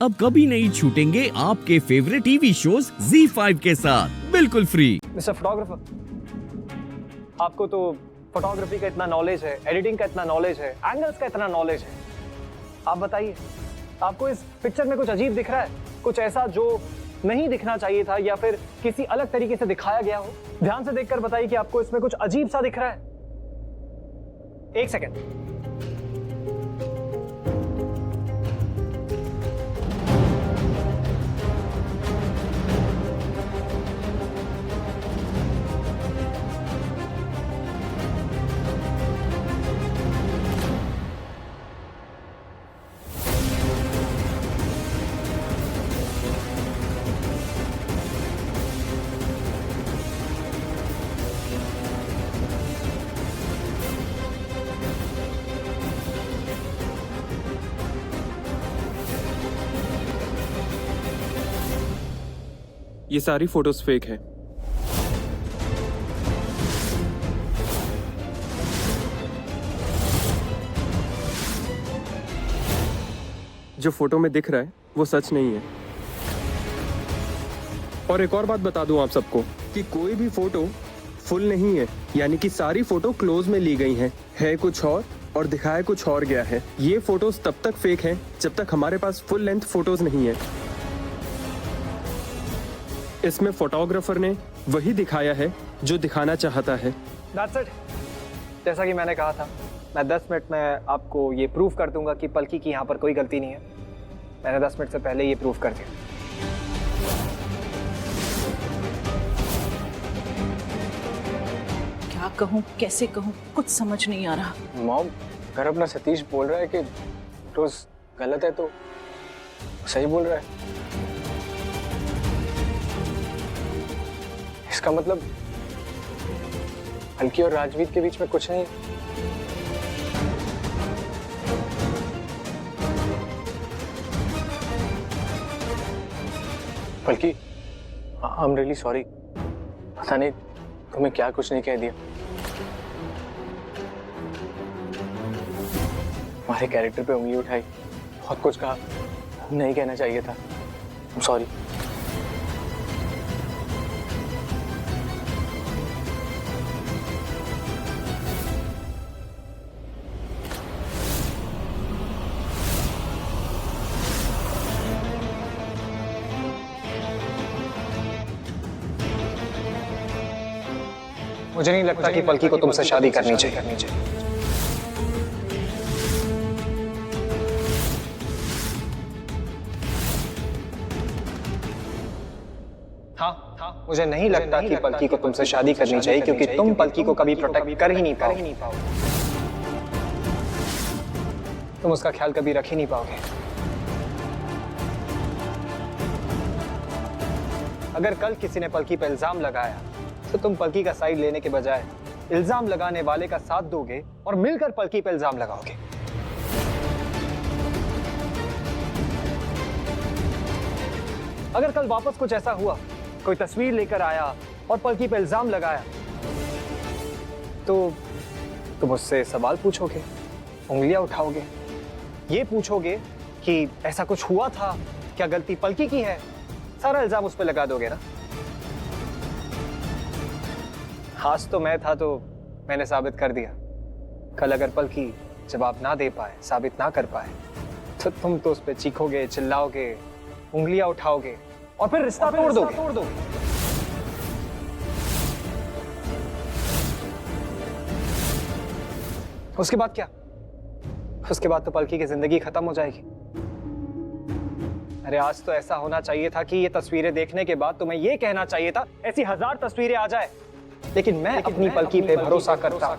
अब कभी नहीं छूटेंगे आपके फेवरेट टीवी शोज ZEE5 के साथ बिल्कुल फ्री। मिस्टर फोटोग्राफर, आपको तो फोटोग्राफी का इतना नॉलेज है, एडिटिंग का इतना नॉलेज है, एंगल्स का इतना नॉलेज है। आप बताइए, आपको इस पिक्चर में कुछ अजीब दिख रहा है? कुछ ऐसा जो नहीं दिखना चाहिए था या फिर किसी अलग तरीके से दिखाया गया हो? ध्यान से देखकर बताइए कि आपको इसमें कुछ अजीब सा दिख रहा है। एक सेकेंड। ये सारी फोटोज फेक हैं। जो फोटो में दिख रहा है वो सच नहीं है। और एक और बात बता दूं आप सबको कि कोई भी फोटो फुल नहीं है, यानी कि सारी फोटो क्लोज में ली गई हैं। है कुछ और दिखाया कुछ और गया है। ये फोटोज तब तक फेक हैं जब तक हमारे पास फुल लेंथ फोटोज नहीं है। इसमें फोटोग्राफर ने वही दिखाया है जो दिखाना चाहता है। That's it. जैसा कि मैंने कहा था, मैं 10 मिनट में आपको ये प्रूफ कर दूंगा कि पलकी की यहाँ पर कोई गलती नहीं है। मैंने 10 मिनट से पहले ये प्रूफ कर दिया। क्या कहूँ, कैसे कहूँ, कुछ समझ नहीं आ रहा। मॉम, अगर अपना सतीश बोल रहा है कि रोज गलत है तो सही बोल रहा है। इसका मतलब पलकी और राजवीर के बीच में कुछ नहीं। पलकी, आई एम रियली सॉरी। पता नहीं तुम्हें क्या कुछ नहीं कह दिया। हमारे कैरेक्टर पे उंगली उठाई, बहुत कुछ कहा, नहीं कहना चाहिए था। I am sorry. मुझे नहीं लगता कि पलकी को तुमसे शादी करनी चाहिए। हाँ, मुझे नहीं लगता कि पलकी को तुमसे शादी करनी चाहिए क्योंकि तुम पलकी को कभी प्रोटेक्ट कर ही नहीं पाओगे। तुम उसका ख्याल कभी रख ही नहीं पाओगे। अगर कल किसी ने पलकी पर इल्जाम लगाया तो तुम पलकी का साइड लेने के बजाय इल्जाम लगाने वाले का साथ दोगे और मिलकर पलकी पर इल्जाम लगाओगे। अगर कल वापस कुछ ऐसा हुआ, कोई तस्वीर लेकर आया और पलकी पर इल्जाम लगाया, तो तुम उससे सवाल पूछोगे, उंगलियां उठाओगे, ये पूछोगे कि ऐसा कुछ हुआ था, क्या गलती पलकी की है? सारा इल्जाम उस पर लगा दोगे ना। आज तो मैं था तो मैंने साबित कर दिया। कल अगर पलकी जवाब ना दे पाए, साबित ना कर पाए, तो तुम तो उस पर चीखोगे, चिल्लाओगे, उंगलियां उठाओगे और फिर रिश्ता तोड़ दोगे। उसके बाद क्या? उसके बाद तो पलकी की जिंदगी खत्म हो जाएगी। अरे आज तो ऐसा होना चाहिए था कि ये तस्वीरें देखने के बाद तुम्हें ये कहना चाहिए था, ऐसी 1000 तस्वीरें आ जाए, लेकिन मैं अपनी पलकी पे भरोसा करता हूं,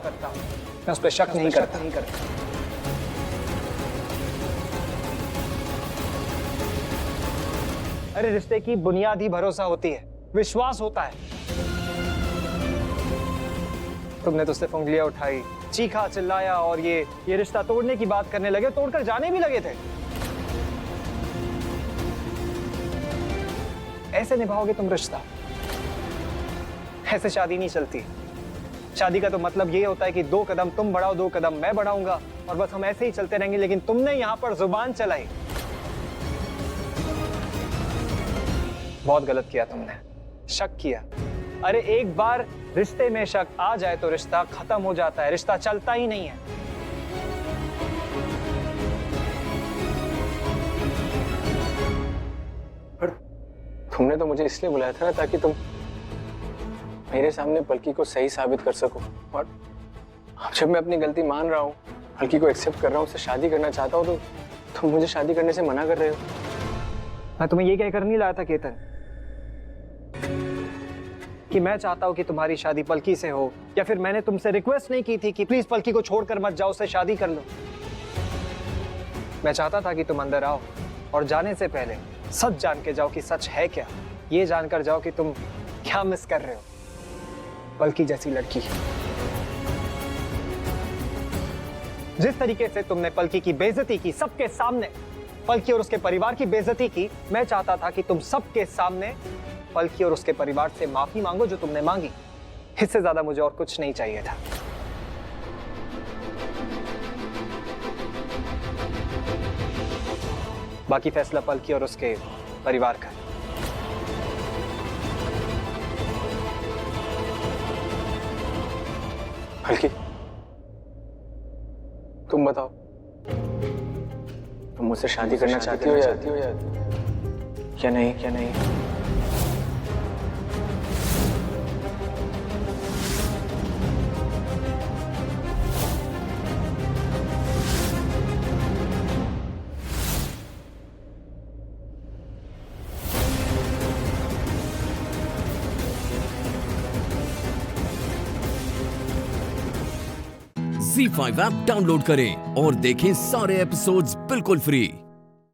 मैं उस पर शक नहीं करता। अरे रिश्ते की बुनियाद ही भरोसा होती है, विश्वास होता है। तुमने तो सिर्फ उंगलियां उठाई, चीखा, चिल्लाया और ये रिश्ता तोड़ने की बात करने लगे, तोड़कर जाने भी लगे थे। ऐसे निभाओगे तुम रिश्ता? ऐसे शादी नहीं चलती। शादी का तो मतलब ये होता है कि 2 कदम तुम बढ़ाओ, 2 कदम मैं बढ़ाऊंगा और बस हम ऐसे ही चलते रहेंगे। लेकिन तुमने यहाँ पर जुबान चलाई, बहुत गलत किया तुमने, शक किया। अरे एक बार रिश्ते में शक आ जाए तो रिश्ता खत्म हो जाता है, रिश्ता चलता ही नहीं है। पर तुमने तो मुझे इसलिए बुलाया था ना ताकि तुम मेरे सामने पलकी को सही साबित कर सको। और अब जब मैं अपनी गलती मान रहा हूँ, पलकी को एक्सेप्ट कर रहा हूँ, उससे शादी करना चाहता हूँ, तो तुम मुझे शादी करने से मना कर रहे हो। मैं तुम्हें ये कहकर नहीं लाया था केतन कि मैं चाहता हूं कि तुम्हारी शादी पलकी से हो, या फिर मैंने तुमसे रिक्वेस्ट नहीं की थी कि प्लीज पलकी को छोड़कर मत जाओ, उससे शादी कर लो। मैं चाहता था कि तुम अंदर आओ और जाने से पहले सच जान के जाओ कि सच है क्या, ये जानकर जाओ कि तुम क्या मिस कर रहे हो, पलकी जैसी लड़की। जिस तरीके से तुमने पलकी की बेइज्जती की सबके सामने, पलकी और उसके परिवार की बेइज्जती की, मैं चाहता था कि तुम सबके सामने पलकी और उसके परिवार से माफी मांगो जो तुमने मांगी। इससे ज्यादा मुझे और कुछ नहीं चाहिए था। बाकी फैसला पलकी और उसके परिवार का। पलकी, तुम बताओ, तुम मुझसे शादी करना चाहती हो या नहीं? क्या नहीं? Z5 ऐप डाउनलोड करें और देखें सारे एपिसोड्स बिल्कुल फ्री।